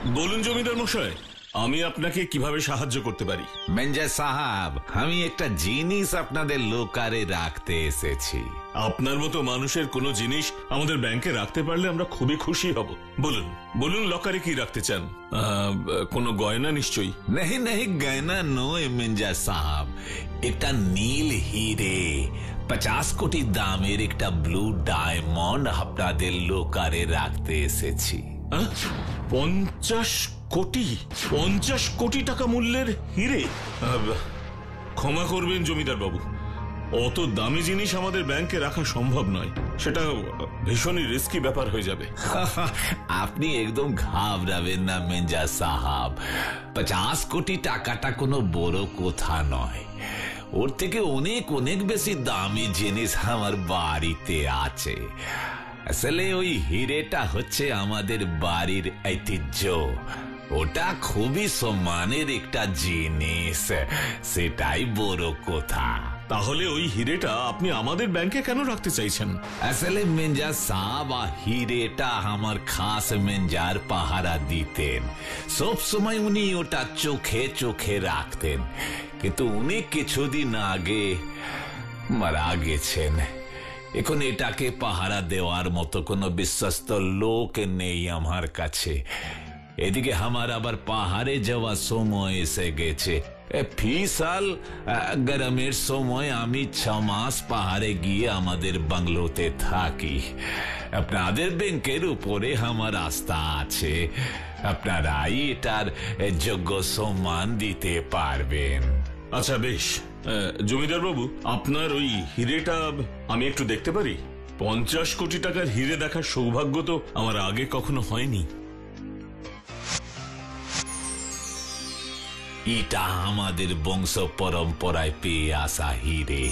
বলুন জমিদার মশাই, আমি আপনাকে কিভাবে সাহায্য করতে পারি? মেঞ্জা সাহাব, আমি একটা জিনিস আপনাদের লোকারে রাখতে এসেছি। আপনার মতো মানুষের কোনো জিনিস আমাদের ব্যাংকে রাখতে পারলে আমরা খুবই খুশি হব। বলুন বলুন, লকারে কি রাখতে চান? কোনো গয়না নিশ্চয়ই? नहीं नहीं, गहना নয় মেঞ্জা সাহাব, একটা নীল হিরে 50 কোটি দামের একটা ব্লু ডায়মন্ড আপনাদের লোকারে রাখতে এসেছি। 50 কোটি টাকা মূল্যের হিরে? ক্ষমা করবেন জমিদার বাবু, অত দামি জিনিস আমাদের ব্যাংকে রাখা সম্ভব নয়। সেটা ভীষণই রিস্কি ব্যাপার হয়ে যাবে। আপনি একদম ঘাবড়াবেন না মেঞ্জা সাহাব, 50 কোটি টাকাটা কোনো বড় কথা নয়। ওর থেকে অনেক অনেক বেশি দামি জিনিস আমার বাড়িতে আছে। আসলে ওই হিরেটা হচ্ছে আমাদের বাড়ির ঐতিহ্য। ওটা খুবই সম্মানের একটা জিনিস, সেটাই বড় কথা। তাহলে ওই হিরেটা আপনি আমাদের ব্যাংকে কেন রাখতে চাইছেন? আসলে মেঞ্জা সাহাব, হিরেটা আমার খাস মেঞ্জার পাহারা দিতেন। সব সময় উনি ওটা চোখে চোখে রাখতেন, কিন্তু উনি কিছুদিন আগে মারা গেছেন। এখন এটাকে পাহারা দেওয়ার মতো কোনো বিশ্বস্ত লোক নেই আমার কাছে। এদিকে আমার আবার পাহাড়ে যাওয়ার সময় এসে গেছে। ফি সাল গরমের সময় আমি 6 মাস পাহাড়ে গিয়ে আমাদের বাংলোতে থাকি। আপনাদের ব্যাংকের উপরে আমার আস্থা আছে, আপনারাই এটার যোগ্য সম্মান দিতে পারবেন। আচ্ছা বেশ, জমিদার বাবু, আপনার ওই হিরেটা আমি একটু দেখতে পারি? 50 কোটি টাকার হিরে দেখার সৌভাগ্য তো আমার আগে কখনো হয়নি। এটা আমাদের বংশ পরম্পরায় পেয়ে আসা হিরে।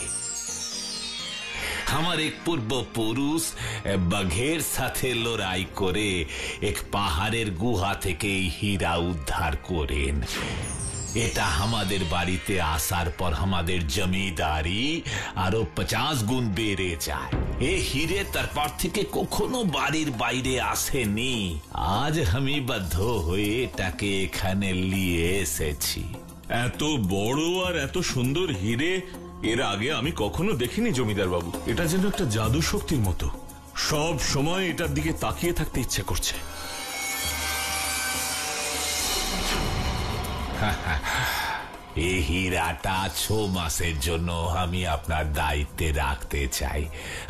আমার এক পূর্বপুরুষ বাঘের সাথে লড়াই করে এক পাহাড়ের গুহা থেকে এই হীরা উদ্ধার করেন। এটা আমাদের বাড়িতে আসার পর আমাদের জমিদারি আরো 50 গুণ বেড়ে যায়। এই হিরে তারপর থেকে কখনো বাড়ির বাইরে আসেনি। আজ আমি বাধ্য হয়ে এটাকে এখানে নিয়ে এসেছি। এত বড় আর এত সুন্দর হিরে এর আগে আমি কখনো দেখিনি জমিদার বাবু। এটা যেন একটা জাদু শক্তির মতো, সব সময় এটার দিকে তাকিয়ে থাকতে ইচ্ছে করছে। এই হীরাটা 6 মাসের জন্য আমি আপনার দায়িত্বে রাখতে চাই।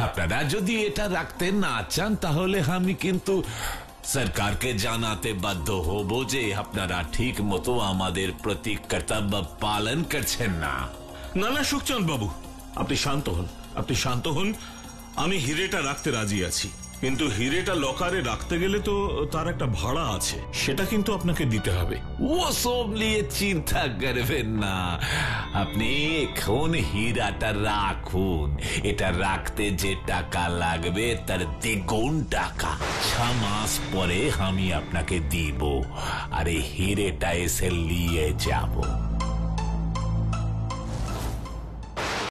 আপনারা যদি এটা রাখতে না চান তাহলে আমি কিন্তু সরকারকে জানাতে বাধ্য হব যে আপনারা ঠিক মতো আমাদের প্রতি কর্তব্য পালন করছেন না। না না সুখচাঁদ বাবু, আপনি শান্ত হন, আপনি শান্ত হন। আমি হিরেটা রাখতে রাজি আছি, কিন্তু হিরেটা লকারে রাখতে গেলে তো তার একটা ভাড়া আছে, সেটা কিন্তু আপনাকে দিতে হবে। ও সব নিয়ে চিন্তা করবেন না, আপনি এখন হীরাটা রাখুন। এটা রাখতে যে টাকা লাগবে তার দ্বিগুণ টাকা 6 মাস পরে আমি আপনাকে দিব, আর এই হিরেটা এসে নিয়ে যাব।